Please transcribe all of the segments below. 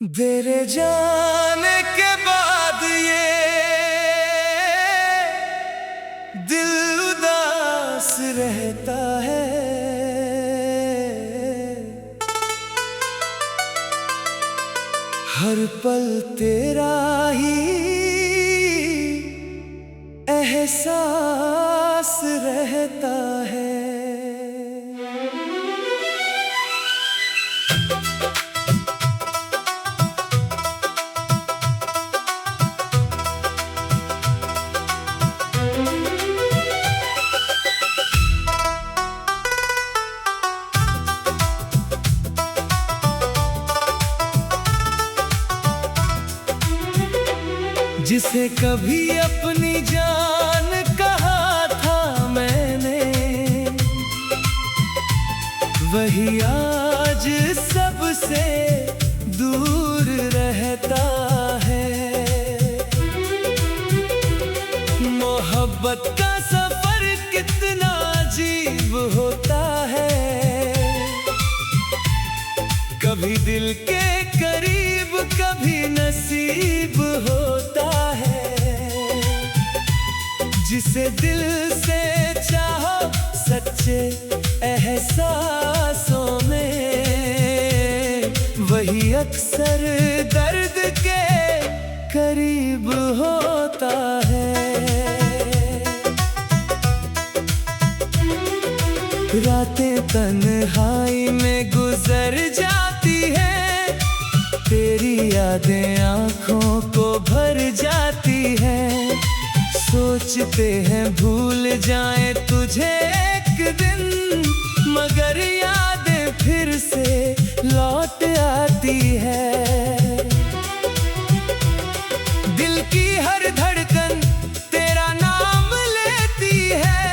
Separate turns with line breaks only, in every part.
तेरे जाने के बाद ये दिल उदास रहता है। हर पल तेरा ही एहसास रहता है। जिसे कभी अपनी जान कहा था मैंने, वही आज सबसे दूर रहता है। मोहब्बत का सफर कितना अजीब होता है, कभी दिल के करीब कभी नसीब होता है। जिसे दिल से चाहो सच्चे एहसासों में, वही अक्सर दर्द के करीब होता है। रातें तन्हाई में गुजर जाती है, तेरी यादें आँखों को भर जाती है। सोचते हैं भूल जाएं तुझे एक दिन, मगर यादें फिर से लौट आती है। दिल की हर धड़कन तेरा नाम लेती है,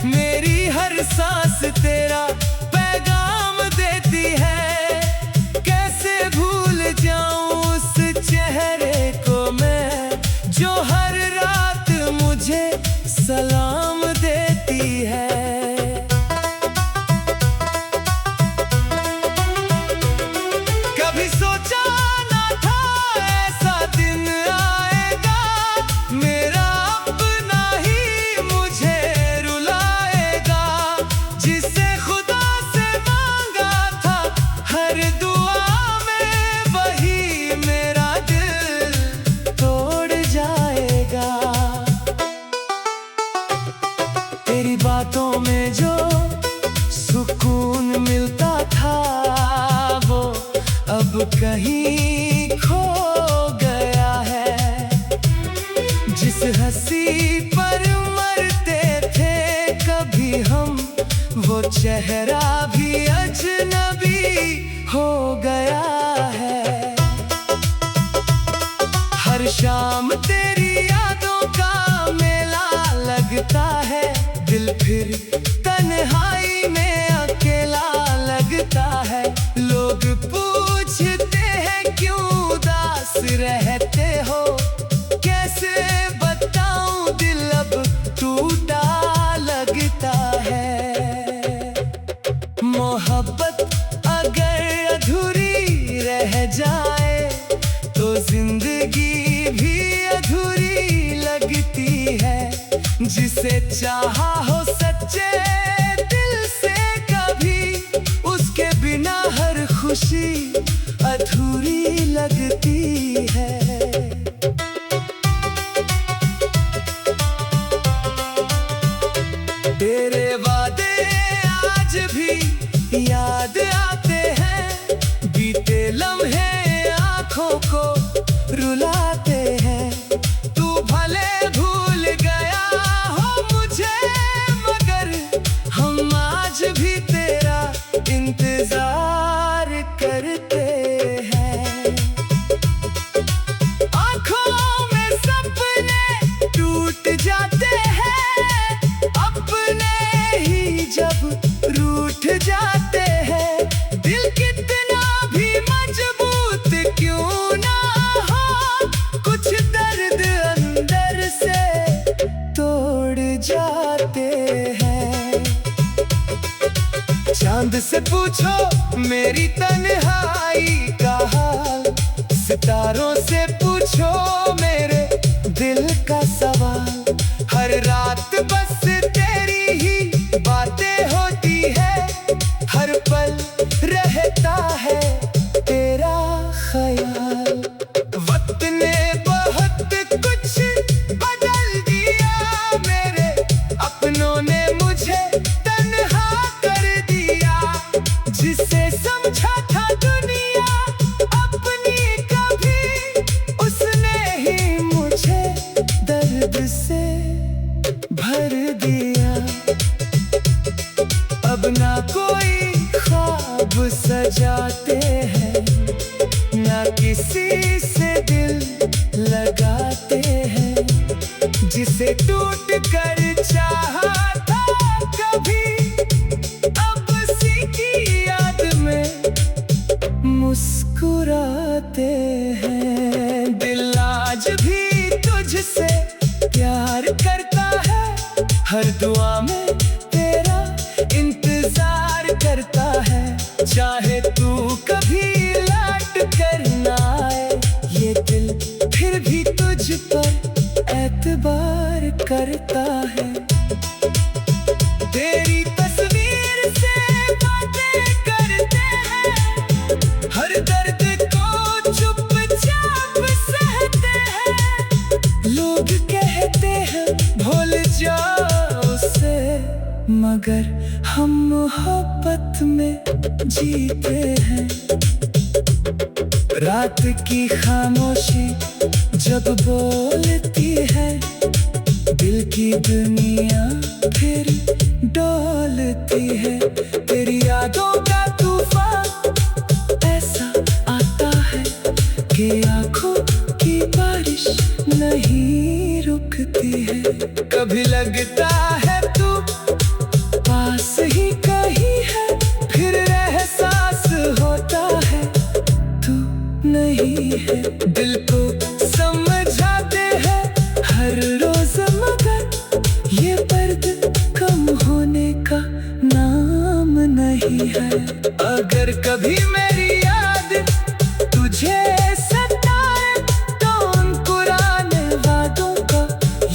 मेरी हर सांस तेरा पैगाम देती है। कैसे भूल जाऊं उस चेहरे को मैं, जो हर रात मुझे सलाम देती है। कभी सोचा ना था ऐसा दिन आएगा, मेरा अपना ही मुझे रुलाएगा। जिसे खुदा से मांगा था हर दुआ में, वही मेरा दिल तोड़ जाएगा। तेरी बातों में जो सुकून मिलता था, वो अब कहीं खो गया है। जिस हंसी पर मरते थे कभी हम, वो चेहरा भी अजनबी हो गया है। हर शाम तेरी यादों का मेला लगता है, दिल फिर तन्हाई में अकेला लगता है। लोग पूछते हैं क्यों उदास रहते हो, कैसे बताऊं दिल अब टूटा लगता है। मोहब्बत अगर अधूरी रह जाए, तो जिंदगी भी अधूरी लगती है। जिसे चाहा हो सच्चे दिल से कभी, उसके बिना हर खुशी अधूरी लगती है। तेरे वादे आज भी याद आते हैं, बीते लम्हे आँखों को रुलाते हैं। तू भले भूल गया हो मुझे, मगर हम आज भी तेरा इंतजार करते हैं। आँखों में सपने टूट जाते हैं, अपने ही जब रूठ जाते हैं। दिल कितना भी मजबूत क्यों ना हो, कुछ दर्द अंदर से तोड़ जाते हैं। चांद से पूछो मेरी तन्हाई का हाल, किसी से दिल लगाते हैं, जिसे टूट कर चाहा था कभी, अब उसी की याद में मुस्कुराते हैं। दिल आज भी तुझसे प्यार करता है, हर दुआ में तेरा इंतजार करता है। चाहे तू कभी लौट कर ना आए, ये दिल फिर भी तुझ पर एतबार करता है। तेरी तस्वीर से बातें करते हैं, हर दर्द को चुपचाप सहते हैं। लोग कहते हैं भूल जाओ उसे, मगर हम मोहब्बत में जीते हैं। रात की खामोशी जब बोलती है, दिल की दुनिया फिर डोलती है। तेरी यादों का तूफान ऐसा आता है कि आंखों की बारिश नहीं रुकती है। कभी लगता है तू पास ही कहीं है, फिर एहसास होता है तू नहीं है। दिल को समझाते हैं हर रोज, मगर ये दर्द कम होने का नाम नहीं है। अगर कभी मेरी याद तुझे सताए, तो उन पुराने वादों का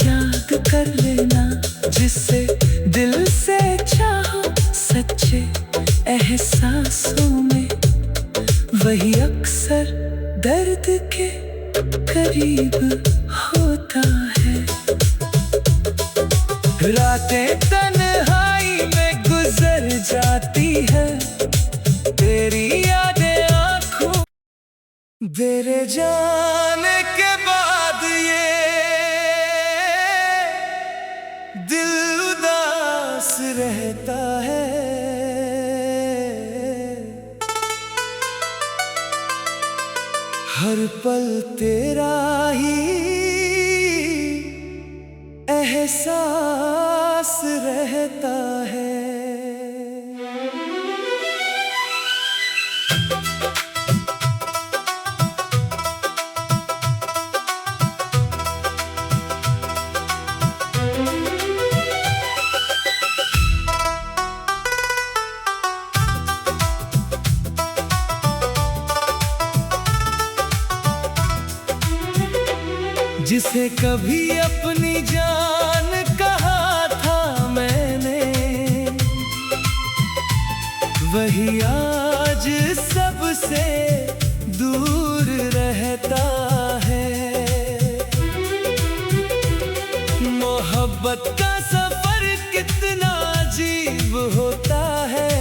याद कर लेना, जिससे दिल से चाहो सच्चे एहसासों में, वही अक्सर दर्द के करीब होता है। रातें तन्हाई में गुजर जाती है, तेरी यादें आंखों तेरे जाने के बाद ये दिल उदास रहता है। हर पल तेरा ही एहसास रहता है। जिसे कभी अपनी जान कहा था मैंने, वही आज सबसे दूर रहता है। मोहब्बत का सफर कितना अजीब होता है,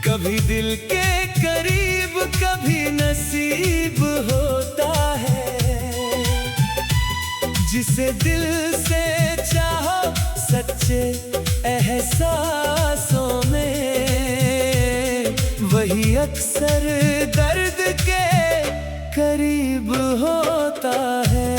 कभी दिल के करीब कभी नसीब होता है। जिसे दिल से चाहो सच्चे एहसासों में, वही अक्सर दर्द के करीब होता है।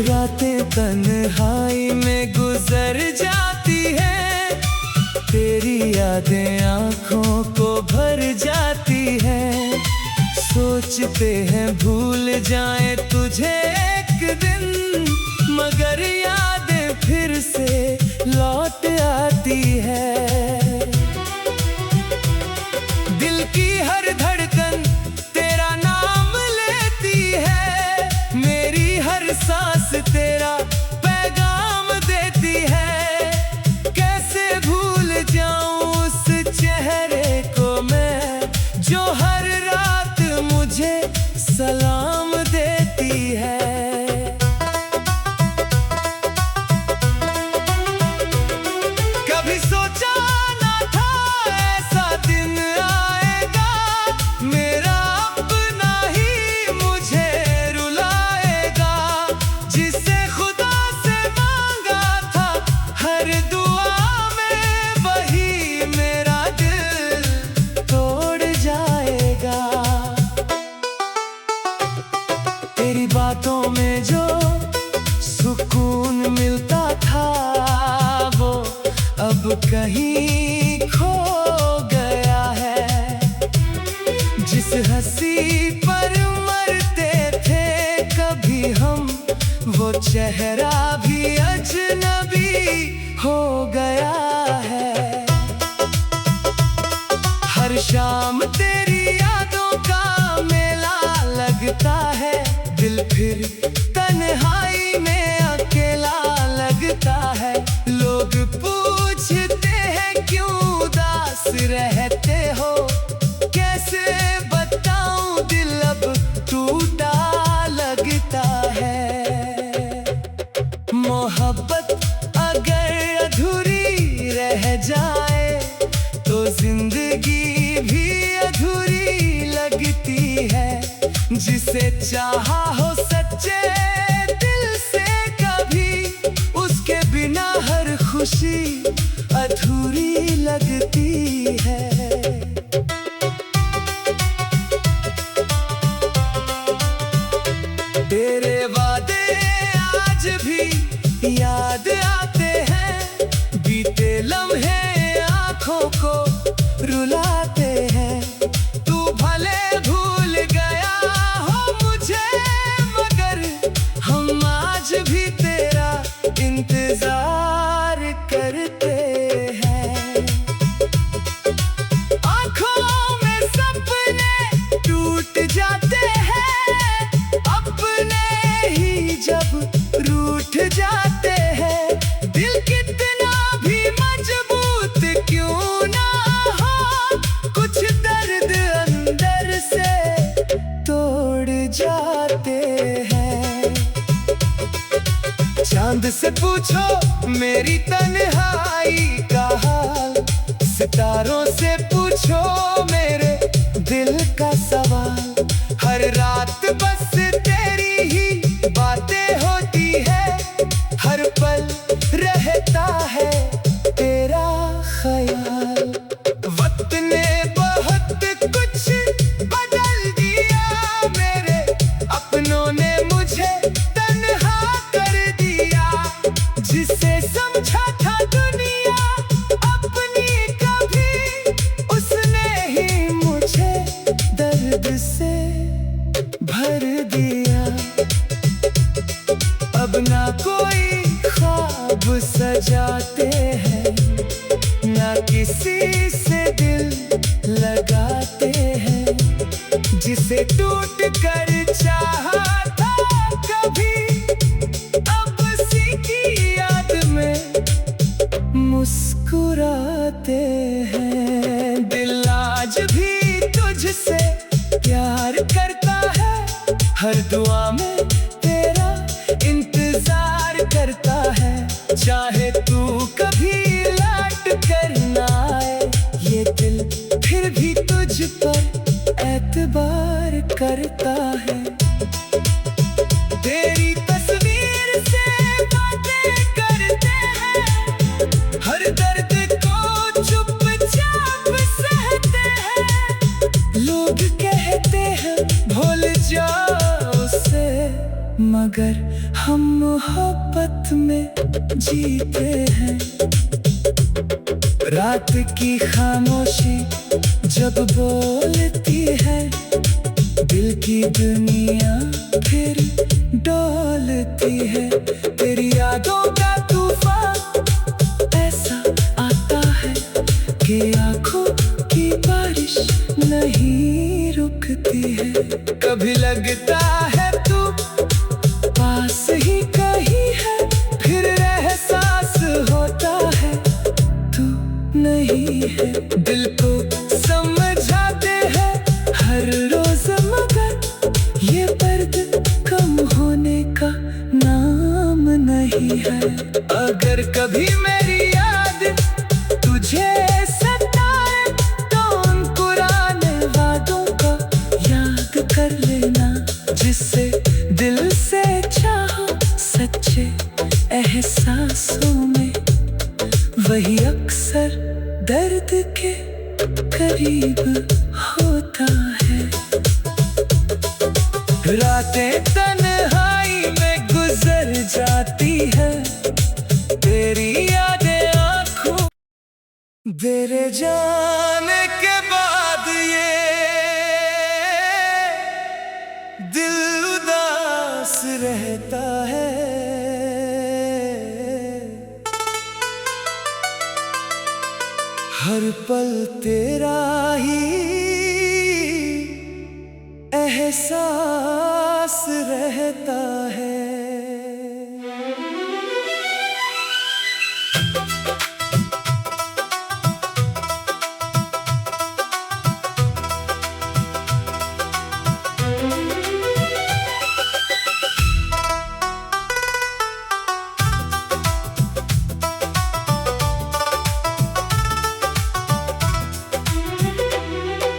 रातें तन्हाई में गुजर जाती है, तेरी यादें आंखों को भर जाती है। सोचते हैं भूल जाएं तुझे एक दिन, मगर यादें फिर से लौट आती है। दिल की हर धड़कन तेरा नाम लेती है, मेरी हर सांस तेरा पैगाम देती है। कैसे भूल जाऊं उस चेहरे को मैं, जो हर रात मुझे सलाम देती है। कभी सोचा ना था ऐसा दिन आएगा, कहीं खो गया है। जिस हंसी पर मरते थे कभी हम, वो चेहरा भी अजनबी हो गया है। हर शाम तेरी यादों का मेला लगता है, दिल फिर तन्हाई में अकेला लगता है। लोग पूछते हैं क्यों उदास रहते हो, कैसे बताऊं दिल अब टूटा लगता है। मोहब्बत अगर अधूरी रह जाए तो जिंदगी भी अधूरी लगती है। जिसे चाहा हो सच्चे दिल से कभी, उसके बिना हर खुशी अधूरी लगती है। तेरे वादे आज भी याद आते हैं, बीते लम्हे आँखों को रुलाते हैं। तू भले भूल गया हो मुझे, मगर हम आज भी तेरा इंतजार करते हैं। आँखों में सपने टूट जाते हैं, अपने ही जब रूठ जाते हैं। दिल कितना भी मजबूत क्यों ना हो, कुछ दर्द अंदर से तोड़ जाते हैं। चांद से पूछो मेरी तन्हाई का हाल, सितारों से पूछो मेरे दिल का सवाल। हर रात बस तेरी ही बातें होती है, हर पल रहता है तेरा ख्याल। वक्त ने बहुत कुछ बदल दिया, मेरे अपनों ने मुझे तन्हा कर दिया। जिसे समझा था दुनिया अपनी कभी, उसने ही मुझे दर्द से भर दिया। अब ना कोई ख्वाब सजाते हैं, ना किसी से दिल लगाते हैं। जिसे टूट कर चाहा था कभी, अब उसी की याद में मुस्कुराते हैं। दिल आज भी तुझसे प्यार करता है, हर दुआ में तेरा इंतजार करता है। चाहे तू कभी लौट कर ना आए, ये दिल फिर भी तुझ पर एतबार करता है। तेरी तस्वीर से बातें करते हैं, हर दर्द को चुपचाप सहते हैं। लोग कहते हैं भूल जाओ उसे, मगर हम मोहब्बत में जीते हैं। रात की खामोशी जब बोलती है, दिल की दुनिया फिर डोलती है। तेरी यादों का तूफान ऐसा आता है कि आंखों की बारिश नहीं रुकती है। कभी लगता है तू पास ही कहीं है, फिर एहसास होता है तू नहीं है। दिल को समझाते हैं हर रोज, मगर ये दर्द कम होने का नाम नहीं है। अगर कभी मेरी याद तुझे सताए, तो उन पुराने वादों को याद कर लेना। जिससे दिल से चाहो सच्चे एहसासों में, वही अक्सर दर्द के करीब होता है। रातें तन्हाई में गुजर जाती है, तेरी यादें आँखों तेरे जाने के बाद ये दिल उदास रहता है। हर पल तेरा ही एहसास रहता है।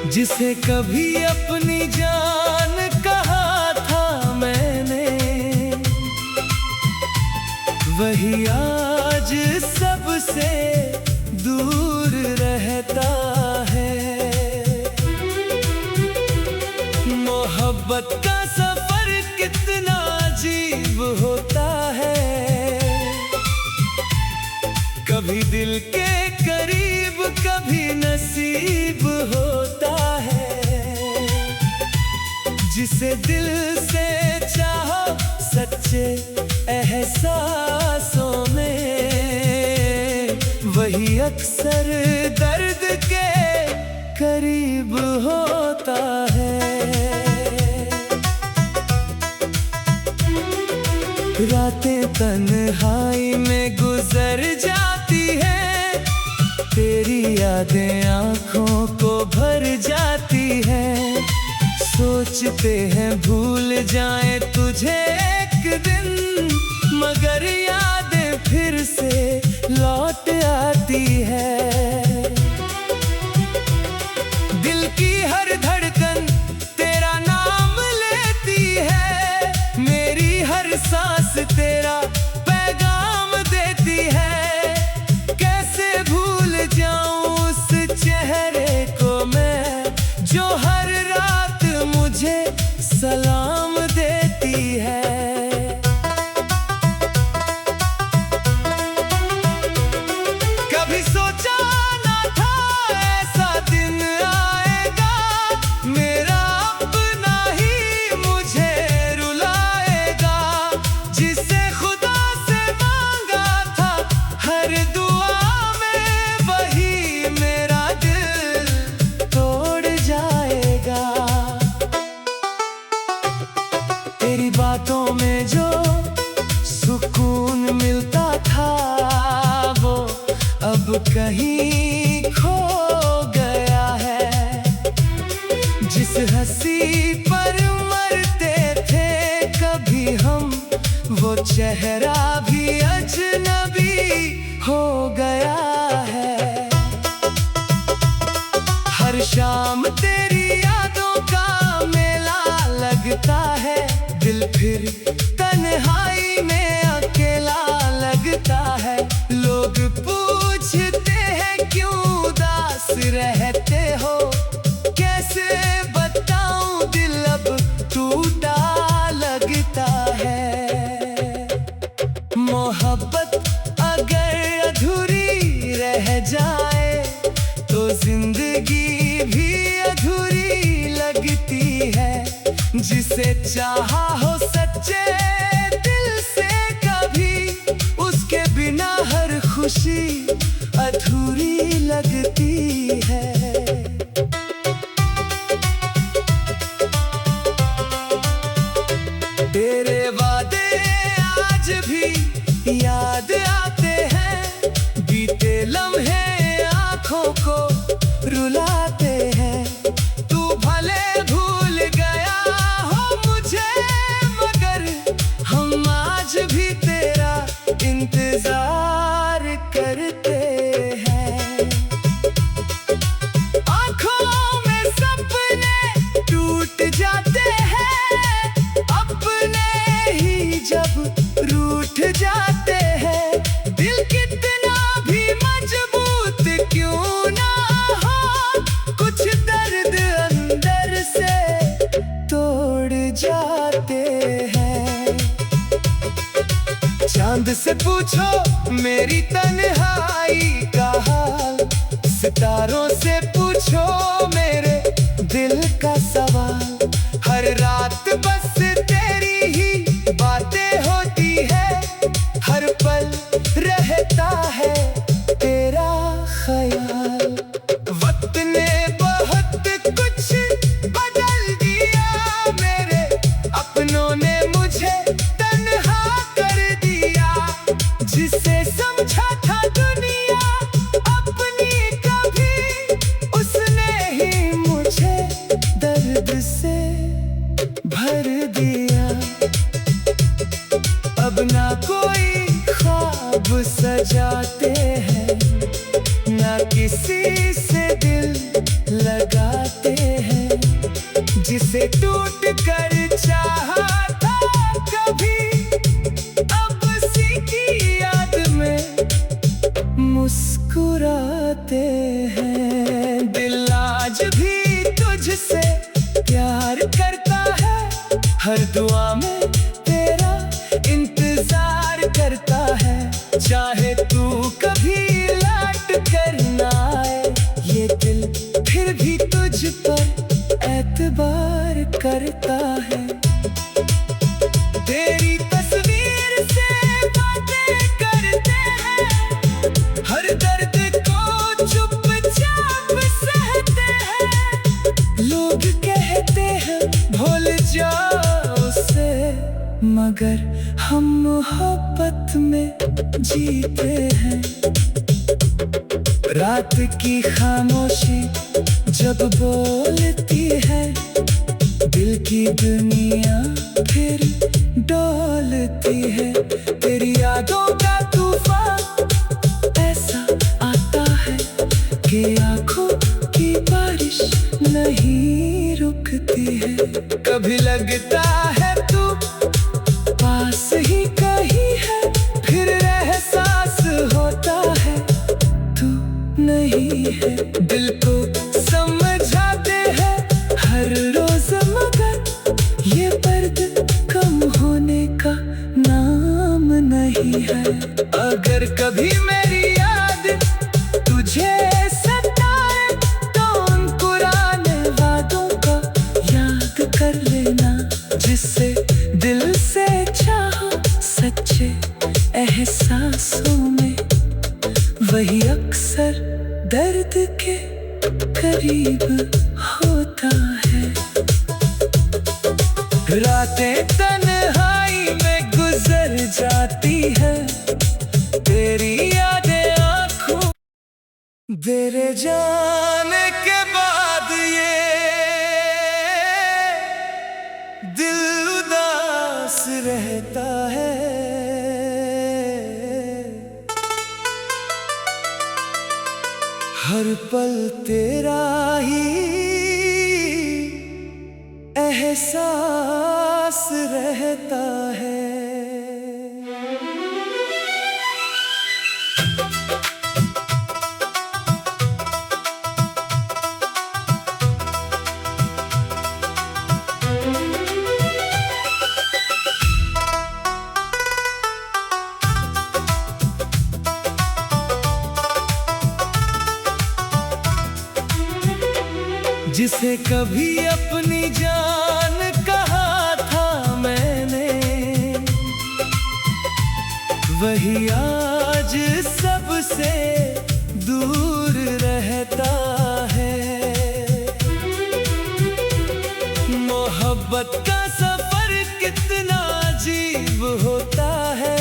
जिसे कभी अपनी जान कहा था मैंने, वही आज सबसे दूर रहता है। मोहब्बत का सफर कितना अजीब होता है, कभी दिल के करीब कभी नसीब होता है। जिसे दिल से चाहो सच्चे एहसासों में, वही अक्सर दर्द के करीब होता है। रातें तन्हाई में गुजर जाती है, तेरी यादें आँखों को भर जाती है। सोचते हैं भूल जाएं तुझे एक दिन, मगर यादें फिर से लौट आती है। दिल की हर धड़कन तेरा नाम लेती है, मेरी हर सांस तेरा पैगाम देती है। कैसे भूल जाऊं उस चेहरे को मैं, जो हर रात मुझे सलाम देती है। कभी सोचा ना था ऐसा दिन आएगा, मेरा अपना ही मुझे रुलाएगा। जिसे खुदा से मांगा था हर दुआ में, वही मेरा दिल तोड़ जाएगा। तेरी बातों में जो सुकून मिलता था, वो अब कहीं खो गया है। जिस हंसी पर मरते थे कभी हम, वो चेहरा भी अजनबी हो गया है। हर शाम तेरी यादों का मेला लगता है, दिल फिर तन्हाई में अकेला लगता है। लोग पूछते हैं क्यों उदास रहते हो, कैसे बताऊं दिल अब टूटा लगता है। मोहब्बत अगर अधूरी रह जाए, तो जिंदगी भी अधूरी लगती है। जिसे चाहा हो सच्चे दिल से कभी, उसके बिना हर खुशी अधूरी लगती है। तेरे वादे आज भी याद आते हैं, बीते लम्हे आँखों को रुलाते हैं। तू भले भूल गया हो मुझे, मगर हम आज भी तेरा इंतजार करते हैं। आँखों में सपने टूट जाते हैं, अपने ही जब रूठ जाते हैं। दिल कितना भी मजबूत क्यों ना हो, कुछ दर्द अंदर से तोड़ जाते हैं। चांद से पूछो मेरी तन्हाई का हाल, किसी से दिल लगाते हैं, जिसे टूट कर चाहा था कभी, अब उसी की याद में मुस्कुराते हैं। दिल आज भी तुझसे प्यार करता है, हर दुआ में तेरा इंतजार करता है। चाहे तू कभी लौट कर ना आए, ये दिल फिर भी तुझ पर एतबार करता है। तेरी तस्वीर से बातें करते हैं, हर दर्द को चुपचाप सहते हैं। लोग कहते हैं भूल जाओ उसे, मगर हम मोहब्बत में जीते हैं। रात की खामोशी जब बोलती है, दिल की दुनिया फिर डोलती है। तेरी यादों का तूफान ऐसा आता है कि आंखों की बारिश नहीं रुकती है। कभी लगता है तू पास ही कहीं है, फिर एहसास होता है तू नहीं है। दिल को समझाते हैं हर रोज, मगर ये दर्द कम होने का नाम नहीं है। अगर कभी मेरी याद तुझे सताए, तो उन पुराने वादों को याद कर लेना, जिससे दिल से चाहो सच्चे एहसासों में, वही अक्सर दर्द के करीब होता है। रातें तन्हाई में गुजर जाती है, तेरी यादें आँखों तेरे जाने के बाद ये दिल उदास रहता है। हर पल तेरा ही एहसास रहता है। जिसे कभी अपनी जान कहा था मैंने, वही आज सबसे दूर रहता है। मोहब्बत का सफर कितना अजीब होता है,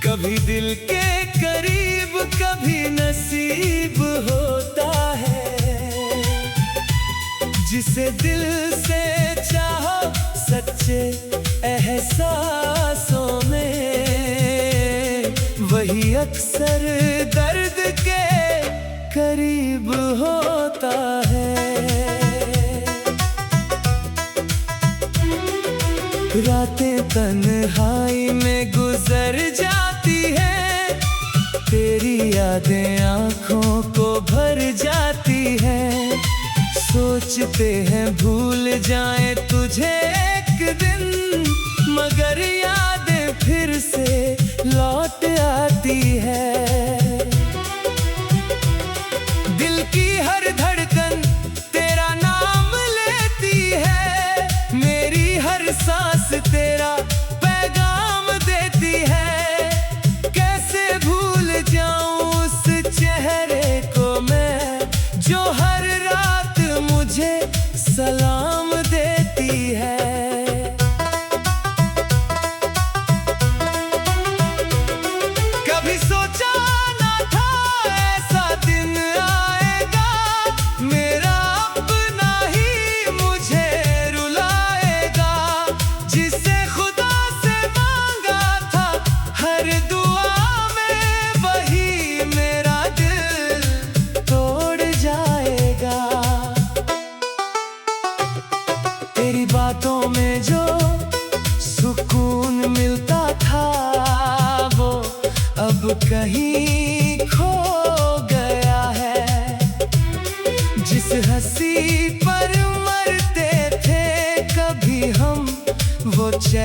कभी दिल के करीब कभी नसीब होता है। जिसे दिल से चाहो सच्चे एहसासों में, वही अक्सर दर्द के करीब होता है। रातें तन्हाई में गुजर जाती है, तेरी यादें आँखों को भर जाती है। सोचते हैं भूल जाएं तुझे एक दिन, मगर यादें फिर से लौट आती है। दिल की हर धड़कन तेरा नाम लेती है, मेरी हर सांस तेरा पैगाम देती है। कैसे भूल जाऊं उस चेहरे को मैं, जो हर रात मुझे सलाम देती है। कभी सोचा ना था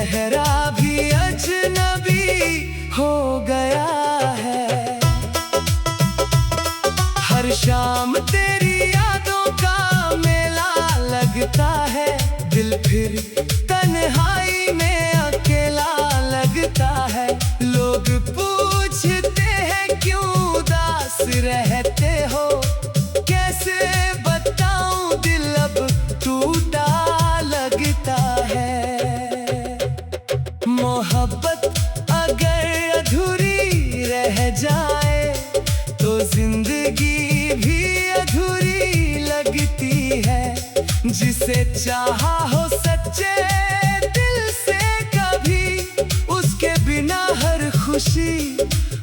चेहरा भी अजनबी हो गया है। हर शाम तेरी यादों का मेला लगता है, दिल फिर तन्हाई में अकेला लगता है। लोग पूछते हैं क्यों उदास रहते हो, कैसे बताऊं दिल अब टूटा लगता है। मोहब्बत अगर अधूरी रह जाए तो जिंदगी भी अधूरी लगती है। जिसे चाहा हो सच्चे दिल से कभी, उसके बिना हर खुशी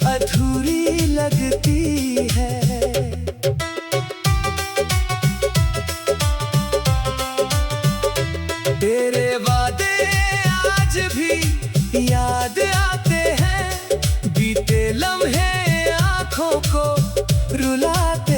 अधूरी लगती है। तेरे वादे आज भी याद आते हैं, बीते लम्हे आँखों को रुलाते